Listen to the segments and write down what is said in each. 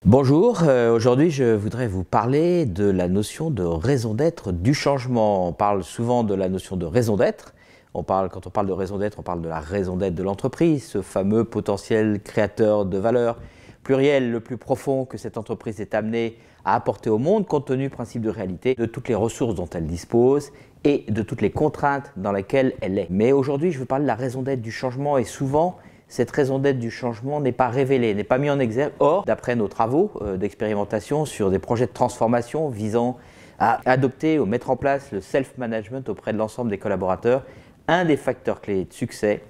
Bonjour, aujourd'hui je voudrais vous parler de la notion de raison d'être du changement. On parle souvent de la notion de raison d'être. Quand on parle de raison d'être, on parle de la raison d'être de l'entreprise, ce fameux potentiel créateur de valeur pluriel le plus profond que cette entreprise est amenée à apporter au monde, compte tenu du principe de réalité, de toutes les ressources dont elle dispose et de toutes les contraintes dans lesquelles elle est. Mais aujourd'hui, je veux parler de la raison d'être du changement et souvent, cette raison d'être du changement n'est pas révélée, n'est pas mise en exergue. Or, d'après nos travaux d'expérimentation sur des projets de transformation visant à adopter ou mettre en place le self-management auprès de l'ensemble des collaborateurs, un des facteurs clés de succès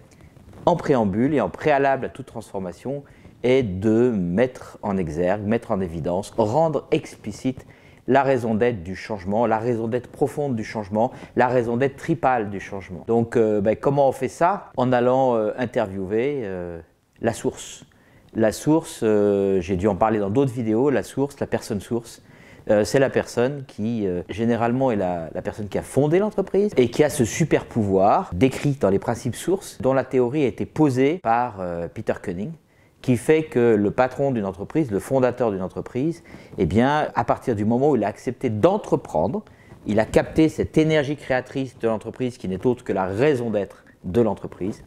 en préambule et en préalable à toute transformation est de mettre en exergue, mettre en évidence, rendre explicite la raison d'être du changement, la raison d'être profonde du changement, la raison d'être tripale du changement. Donc, comment on fait ça? En allant interviewer la source. La source, j'ai dû en parler dans d'autres vidéos, la source, la personne source, c'est la personne qui, généralement, est la personne qui a fondé l'entreprise et qui a ce super pouvoir décrit dans les principes sources, dont la théorie a été posée par Peter Koenig, qui fait que le patron d'une entreprise, le fondateur d'une entreprise, eh bien, à partir du moment où il a accepté d'entreprendre, il a capté cette énergie créatrice de l'entreprise qui n'est autre que la raison d'être de l'entreprise,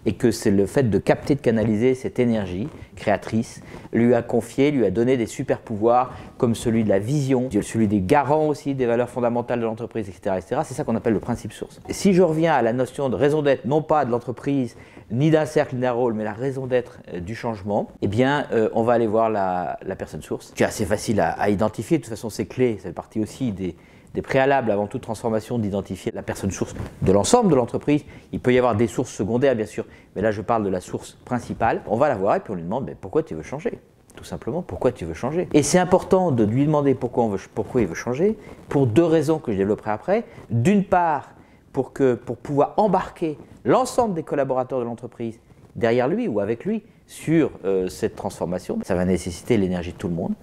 et que c'est le fait de capter, de canaliser cette énergie créatrice, lui a confié, lui a donné des super pouvoirs comme celui de la vision, celui des garants aussi des valeurs fondamentales de l'entreprise, etc., etc. C'est ça qu'on appelle le principe source. Et si je reviens à la notion de raison d'être, non pas de l'entreprise, ni d'un cercle, ni d'un rôle, mais la raison d'être du changement, eh bien, on va aller voir la personne source, qui est assez facile à identifier. De toute façon, c'est clé, ça fait partie aussi des préalables avant toute transformation d'identifier la personne source de l'ensemble de l'entreprise. Il peut y avoir des sources secondaires, bien sûr, mais là, je parle de la source principale. On va la voir et puis on lui demande pourquoi tu veux changer. Tout simplement, pourquoi tu veux changer. Et c'est important de lui demander pourquoi il veut changer, pour deux raisons que je développerai après. D'une part, pour pouvoir embarquer l'ensemble des collaborateurs de l'entreprise derrière lui ou avec lui sur cette transformation. Ça va nécessiter l'énergie de tout le monde.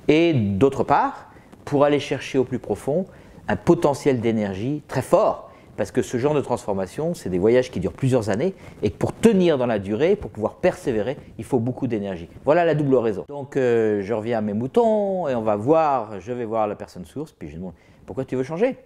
Et d'autre part, pour aller chercher au plus profond un potentiel d'énergie très fort, parce que ce genre de transformation, c'est des voyages qui durent plusieurs années, et que pour tenir dans la durée, pour pouvoir persévérer, il faut beaucoup d'énergie. Voilà la double raison. Donc je reviens à mes moutons, et je vais voir la personne source, puis je lui demande « Pourquoi tu veux changer ?»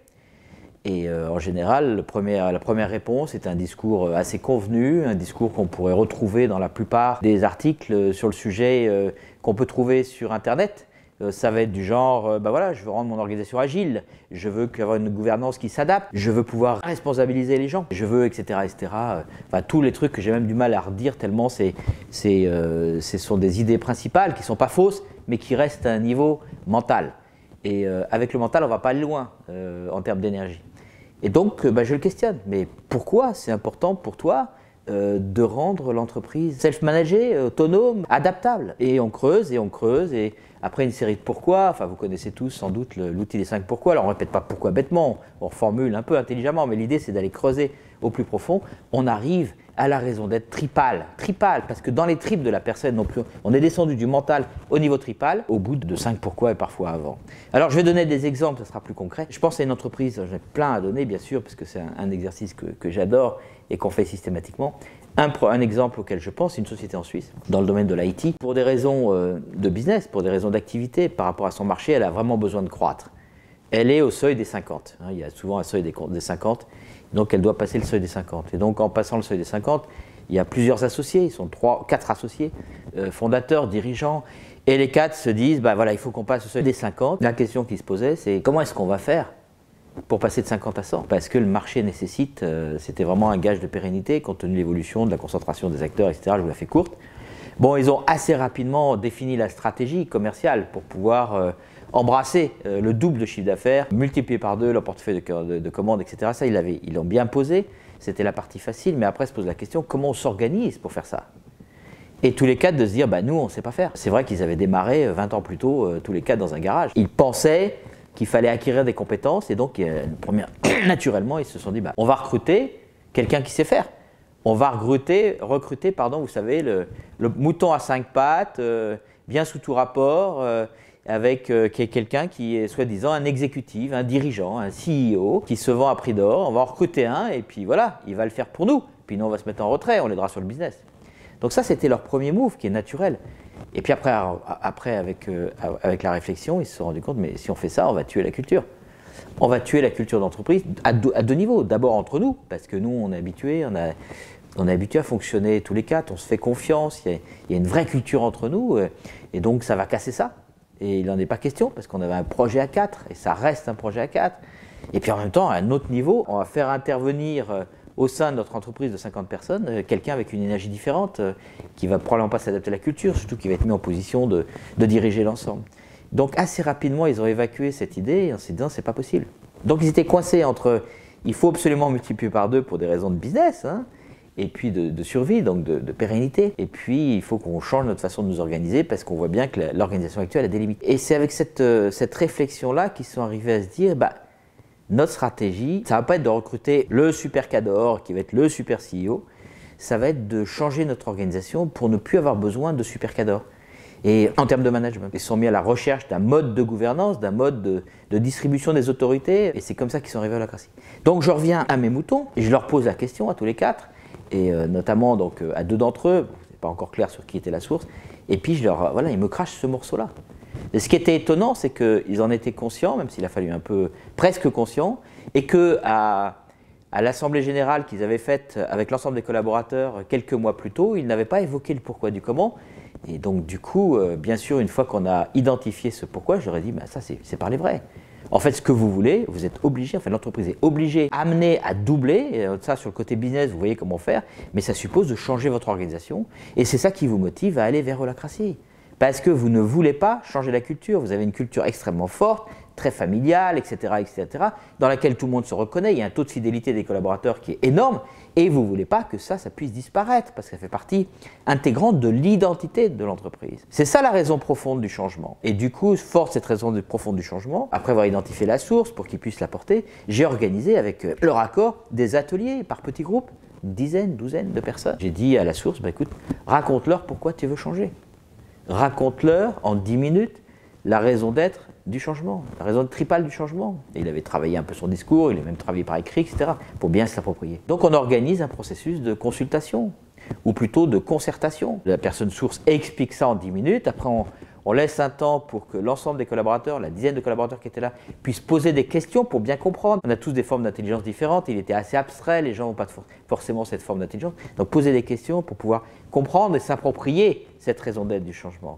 Et en général, la première réponse est un discours assez convenu, un discours qu'on pourrait retrouver dans la plupart des articles sur le sujet qu'on peut trouver sur Internet. Ça va être du genre, voilà, je veux rendre mon organisation agile, je veux avoir une gouvernance qui s'adapte, je veux pouvoir responsabiliser les gens, je veux, etc., etc. Enfin, tous les trucs que j'ai même du mal à redire tellement ce sont des idées principales qui ne sont pas fausses, mais qui restent à un niveau mental. Et avec le mental, on ne va pas aller loin en termes d'énergie. Et donc, je le questionne. Mais pourquoi c'est important pour toi de rendre l'entreprise self-managée, autonome, adaptable? Et on creuse, et après une série de pourquoi, enfin vous connaissez tous sans doute l'outil des 5 pourquoi, alors on ne répète pas pourquoi bêtement, on reformule un peu intelligemment, mais l'idée c'est d'aller creuser au plus profond, on arrive à la raison d'être tripale, parce que dans les tripes de la personne, on est descendu du mental au niveau tripal, au bout de 5 pourquoi et parfois avant. Alors je vais donner des exemples, ça sera plus concret. Je pense à une entreprise, j'en ai plein à donner bien sûr, parce que c'est un exercice que j'adore et qu'on fait systématiquement. Un exemple auquel je pense, c'est une société en Suisse, dans le domaine de l'IT. Pour des raisons de business, pour des raisons d'activité, par rapport à son marché, elle a vraiment besoin de croître. Elle est au seuil des 50. Il y a souvent un seuil des 50, donc elle doit passer le seuil des 50. Et donc en passant le seuil des 50, il y a plusieurs associés, ils sont 4 associés, fondateurs, dirigeants, et les 4 se disent, voilà, il faut qu'on passe au seuil des 50. La question qui se posait, c'est comment est-ce qu'on va faire pour passer de 50 à 100, parce que le marché nécessite, c'était vraiment un gage de pérennité, compte tenu de l'évolution, de la concentration des acteurs, etc. Je vous la fais courte. Bon, ils ont assez rapidement défini la stratégie commerciale pour pouvoir embrasser le double de chiffre d'affaires, multiplier par 2 leur portefeuille de commandes, etc. Ça, ils l'ont bien posé, c'était la partie facile, mais après se pose la question, comment on s'organise pour faire ça? Et tous les 4 de se dire, nous, on ne sait pas faire. C'est vrai qu'ils avaient démarré 20 ans plus tôt, tous les 4 dans un garage. Ils pensaient qu'il fallait acquérir des compétences et donc naturellement ils se sont dit on va recruter quelqu'un qui sait faire. On va recruter, vous savez, le mouton à 5 pattes, bien sous tout rapport, avec quelqu'un qui est soi-disant un exécutif, un dirigeant, un CEO qui se vend à prix d'or. On va en recruter un et puis voilà, il va le faire pour nous. Puis nous on va se mettre en retrait, on l'aidera sur le business. Donc ça c'était leur premier move qui est naturel. Et puis après avec la réflexion, ils se sont rendus compte, mais si on fait ça, on va tuer la culture. On va tuer la culture d'entreprise à deux niveaux. D'abord entre nous, parce que nous, on est habitués, on est habitué à fonctionner tous les quatre, on se fait confiance, il y a une vraie culture entre nous, et donc ça va casser ça. Et il n'en est pas question, parce qu'on avait un projet à 4, et ça reste un projet à 4. Et puis en même temps, à un autre niveau, on va faire intervenir au sein de notre entreprise de 50 personnes, quelqu'un avec une énergie différente, qui va probablement pas s'adapter à la culture, surtout qui va être mis en position de diriger l'ensemble. Donc assez rapidement, ils ont évacué cette idée, et en se disant, c'est pas possible. Donc ils étaient coincés entre, il faut absolument multiplier par 2 pour des raisons de business, hein, et puis de survie, donc de pérennité. Et puis, il faut qu'on change notre façon de nous organiser parce qu'on voit bien que l'organisation actuelle a des limites. Et c'est avec cette réflexion-là qu'ils sont arrivés à se dire, notre stratégie, ça ne va pas être de recruter le super cadre qui va être le super CEO, ça va être de changer notre organisation pour ne plus avoir besoin de super cadre. Et en termes de management, ils se sont mis à la recherche d'un mode de gouvernance, d'un mode de distribution des autorités, et c'est comme ça qu'ils sont arrivés à l'holacratie. Donc je reviens à mes moutons, et je leur pose la question à tous les 4, et notamment donc, à 2 d'entre eux, c'est pas encore clair sur qui était la source, et puis ils me crachent ce morceau-là. Et ce qui était étonnant, c'est qu'ils en étaient conscients, même s'il a fallu un peu, presque conscients, et qu'à l'Assemblée Générale qu'ils avaient faite avec l'ensemble des collaborateurs quelques mois plus tôt, ils n'avaient pas évoqué le pourquoi du comment. Et donc du coup, bien sûr, une fois qu'on a identifié ce pourquoi, je leur ai dit, ça c'est par les vrais. En fait, ce que vous voulez, vous êtes obligé, enfin l'entreprise est obligée, amenée à doubler, et ça sur le côté business, vous voyez comment faire, mais ça suppose de changer votre organisation, et c'est ça qui vous motive à aller vers l'holacratie. Parce que vous ne voulez pas changer la culture, vous avez une culture extrêmement forte, très familiale, etc., dans laquelle tout le monde se reconnaît, il y a un taux de fidélité des collaborateurs qui est énorme, et vous ne voulez pas que ça puisse disparaître, parce que ça fait partie intégrante de l'identité de l'entreprise. C'est ça la raison profonde du changement. Et du coup, fort de cette raison profonde du changement, après avoir identifié la source pour qu'ils puissent la porter, j'ai organisé avec leur accord des ateliers par petits groupes, une dizaine, douzaine de personnes. J'ai dit à la source, écoute, raconte-leur pourquoi tu veux changer. Raconte-leur en 10 minutes la raison d'être du changement, la raison tripale du changement. Et il avait travaillé un peu son discours, il a même travaillé par écrit, etc., pour bien se l'approprier. Donc on organise un processus de consultation, ou plutôt de concertation. La personne source explique ça en 10 minutes, après on laisse un temps pour que l'ensemble des collaborateurs, la dizaine de collaborateurs qui étaient là, puissent poser des questions pour bien comprendre. On a tous des formes d'intelligence différentes, il était assez abstrait, les gens n'ont pas forcément cette forme d'intelligence. Donc poser des questions pour pouvoir comprendre et s'approprier cette raison d'être du changement.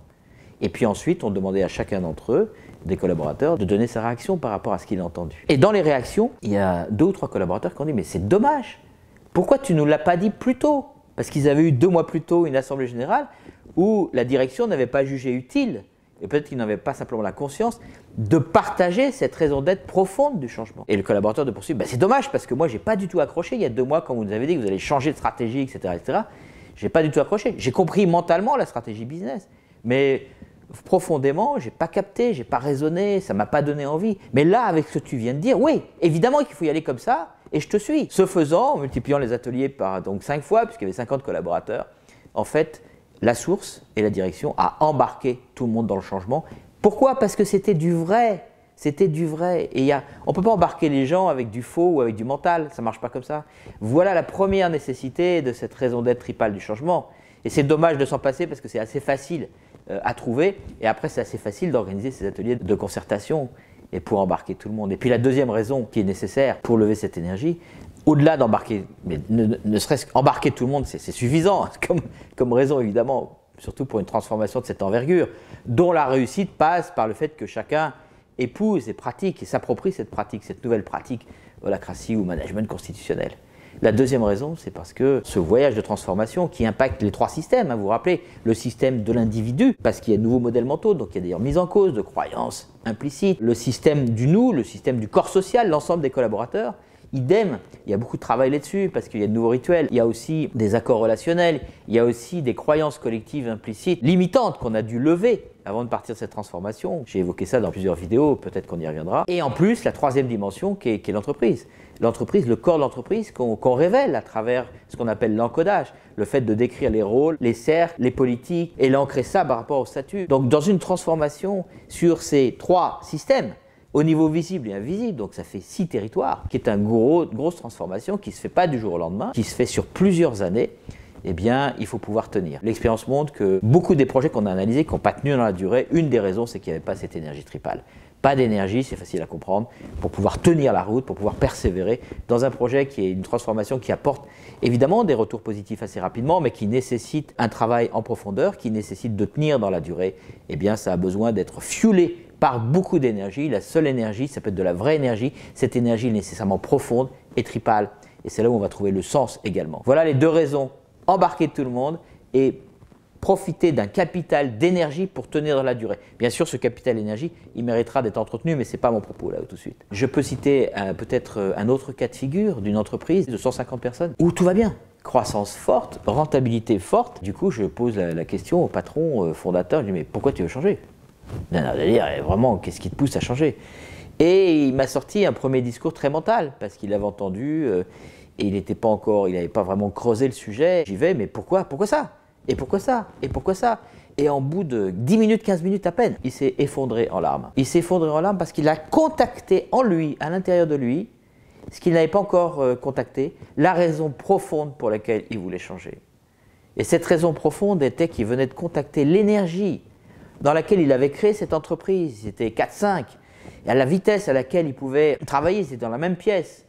Et puis ensuite, on demandait à chacun d'entre eux, des collaborateurs, de donner sa réaction par rapport à ce qu'il a entendu. Et dans les réactions, il y a 2 ou 3 collaborateurs qui ont dit « mais c'est dommage, pourquoi tu ne nous l'as pas dit plus tôt ?» Parce qu'ils avaient eu 2 mois plus tôt une assemblée générale où la direction n'avait pas jugé utile, et peut-être qu'ils n'avaient pas simplement la conscience, de partager cette raison d'être profonde du changement. Et le collaborateur de poursuivre, c'est dommage parce que moi, je n'ai pas du tout accroché il y a 2 mois quand vous nous avez dit que vous allez changer de stratégie, etc. Je n'ai pas du tout accroché. J'ai compris mentalement la stratégie business, mais profondément, je n'ai pas capté, je n'ai pas raisonné, ça ne m'a pas donné envie. Mais là, avec ce que tu viens de dire, oui, évidemment qu'il faut y aller comme ça, et je te suis. Ce faisant, en multipliant les ateliers par donc 5 fois, puisqu'il y avait 50 collaborateurs, en fait, la source et la direction a embarqué tout le monde dans le changement. Pourquoi? Parce que c'était du vrai. C'était du vrai. Et on ne peut pas embarquer les gens avec du faux ou avec du mental. Ça ne marche pas comme ça. Voilà la première nécessité de cette raison d'être tripale du changement. Et c'est dommage de s'en passer parce que c'est assez facile à trouver. Et après, c'est assez facile d'organiser ces ateliers de concertation et pour embarquer tout le monde. Et puis la deuxième raison qui est nécessaire pour lever cette énergie, au-delà d'embarquer, mais ne serait-ce qu'embarquer tout le monde, c'est suffisant comme raison évidemment, surtout pour une transformation de cette envergure, dont la réussite passe par le fait que chacun épouse et pratique et s'approprie cette nouvelle pratique, holacratie ou management constitutionnel. La deuxième raison, c'est parce que ce voyage de transformation qui impacte les 3 systèmes, vous vous rappelez, le système de l'individu, parce qu'il y a de nouveaux modèles mentaux, donc il y a d'ailleurs mise en cause de croyances implicites, le système du nous, le système du corps social, l'ensemble des collaborateurs. Idem, il y a beaucoup de travail là-dessus parce qu'il y a de nouveaux rituels, il y a aussi des accords relationnels, il y a aussi des croyances collectives implicites, limitantes qu'on a dû lever avant de partir de cette transformation. J'ai évoqué ça dans plusieurs vidéos, peut-être qu'on y reviendra. Et en plus, la troisième dimension qui est l'entreprise. L'entreprise, le corps de l'entreprise qu'on révèle à travers ce qu'on appelle l'encodage, le fait de décrire les rôles, les cercles, les politiques et l'ancrer ça par rapport au statut. Donc dans une transformation sur ces 3 systèmes, au niveau visible et invisible, donc ça fait 6 territoires, qui est une grosse transformation qui ne se fait pas du jour au lendemain, qui se fait sur plusieurs années. eh bien, il faut pouvoir tenir. L'expérience montre que beaucoup des projets qu'on a analysés, qui n'ont pas tenu dans la durée, une des raisons, c'est qu'il n'y avait pas cette énergie tripale. Pas d'énergie, c'est facile à comprendre, pour pouvoir tenir la route, pour pouvoir persévérer dans un projet qui est une transformation qui apporte évidemment des retours positifs assez rapidement, mais qui nécessite un travail en profondeur, qui nécessite de tenir dans la durée. Eh bien, ça a besoin d'être fuelé par beaucoup d'énergie. La seule énergie, ça peut être de la vraie énergie. Cette énergie est nécessairement profonde et tripale. Et c'est là où on va trouver le sens également. Voilà les deux raisons. Embarquer tout le monde et profiter d'un capital d'énergie pour tenir dans la durée. Bien sûr, ce capital d'énergie, il méritera d'être entretenu, mais ce n'est pas mon propos là tout de suite. Je peux citer peut-être un autre cas de figure d'une entreprise de 150 personnes où tout va bien. Croissance forte, rentabilité forte. Du coup, je pose la question au patron fondateur, je lui dis mais pourquoi tu veux changer? Non, vraiment, qu'est-ce qui te pousse à changer? Et il m'a sorti un premier discours très mental, parce qu'il avait entendu, et il n'avait pas vraiment creusé le sujet. J'y vais, mais pourquoi ça? Et pourquoi ça? Et pourquoi ça? Et en bout de 10 minutes, 15 minutes à peine, il s'est effondré en larmes. Il s'est effondré en larmes parce qu'il a contacté en lui, à l'intérieur de lui, ce qu'il n'avait pas encore contacté, la raison profonde pour laquelle il voulait changer. Et cette raison profonde était qu'il venait de contacter l'énergie dans laquelle il avait créé cette entreprise. C'était 4-5. Et à la vitesse à laquelle il pouvait travailler, c'était dans la même pièce.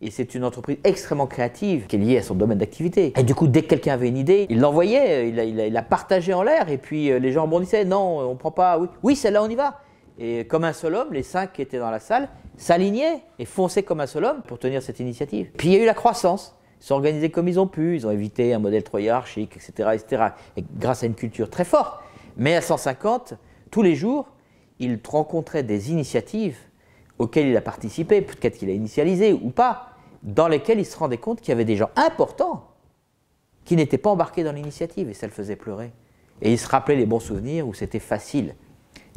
Et c'est une entreprise extrêmement créative qui est liée à son domaine d'activité. Et du coup, dès que quelqu'un avait une idée, il l'envoyait, il la partageait en l'air. Et puis les gens rebondissaient. Non, on ne prend pas. Oui, celle-là, on y va. Et comme un seul homme, les 5 qui étaient dans la salle s'alignaient et fonçaient comme un seul homme pour tenir cette initiative. Puis il y a eu la croissance. Ils sont organisés comme ils ont pu. Ils ont évité un modèle trop hiérarchique, etc., etc. Et grâce à une culture très forte. Mais à 150, tous les jours, il rencontrait des initiatives auxquelles il a participé, peut-être qu'il a initialisé ou pas, dans lesquelles il se rendait compte qu'il y avait des gens importants qui n'étaient pas embarqués dans l'initiative et ça le faisait pleurer. Et il se rappelait les bons souvenirs où c'était facile.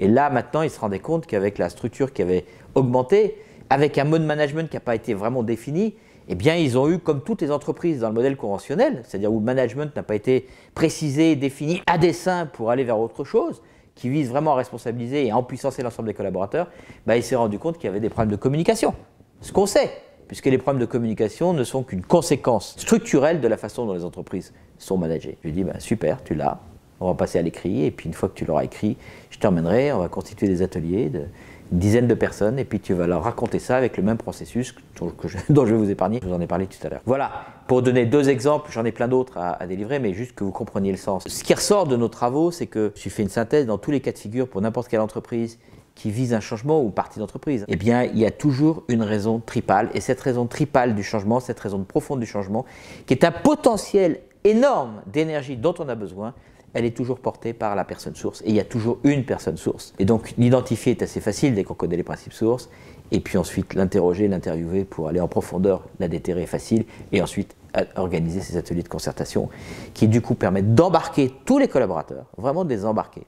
Et là, maintenant, il se rendait compte qu'avec la structure qui avait augmenté, avec un mode management qui n'a pas été vraiment défini, eh bien, ils ont eu, comme toutes les entreprises dans le modèle conventionnel, c'est-à-dire où le management n'a pas été précisé, défini à dessein pour aller vers autre chose, qui vise vraiment à responsabiliser et à empuissancer l'ensemble des collaborateurs, il s'est rendu compte qu'il y avait des problèmes de communication. Ce qu'on sait, puisque les problèmes de communication ne sont qu'une conséquence structurelle de la façon dont les entreprises sont managées. Je lui ai dit, super, tu l'as, on va passer à l'écrit, et puis une fois que tu l'auras écrit, je t'emmènerai, on va constituer des ateliers de une dizaine de personnes, et puis tu vas leur raconter ça avec le même processus dont je vais vous épargner, je vous en ai parlé tout à l'heure. Voilà, pour donner deux exemples, j'en ai plein d'autres à délivrer, mais juste que vous compreniez le sens. Ce qui ressort de nos travaux, c'est que j'ai fait une synthèse dans tous les cas de figure pour n'importe quelle entreprise qui vise un changement ou partie d'entreprise. Eh bien, il y a toujours une raison tripale, et cette raison tripale du changement, cette raison profonde du changement, qui est un potentiel énorme d'énergie dont on a besoin, elle est toujours portée par la personne source. Et il y a toujours une personne source. Et donc, l'identifier est assez facile dès qu'on connaît les principes sources. Et puis ensuite, l'interroger, l'interviewer pour aller en profondeur, la déterrer est facile. Et ensuite, organiser ces ateliers de concertation qui, du coup, permettent d'embarquer tous les collaborateurs, vraiment de les embarquer.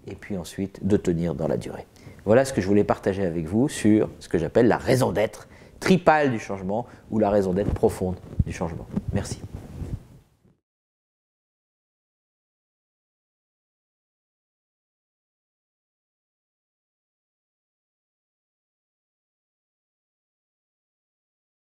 Et puis ensuite, de tenir dans la durée. Voilà ce que je voulais partager avec vous sur ce que j'appelle la raison d'être tripale du changement ou la raison d'être profonde du changement. Merci.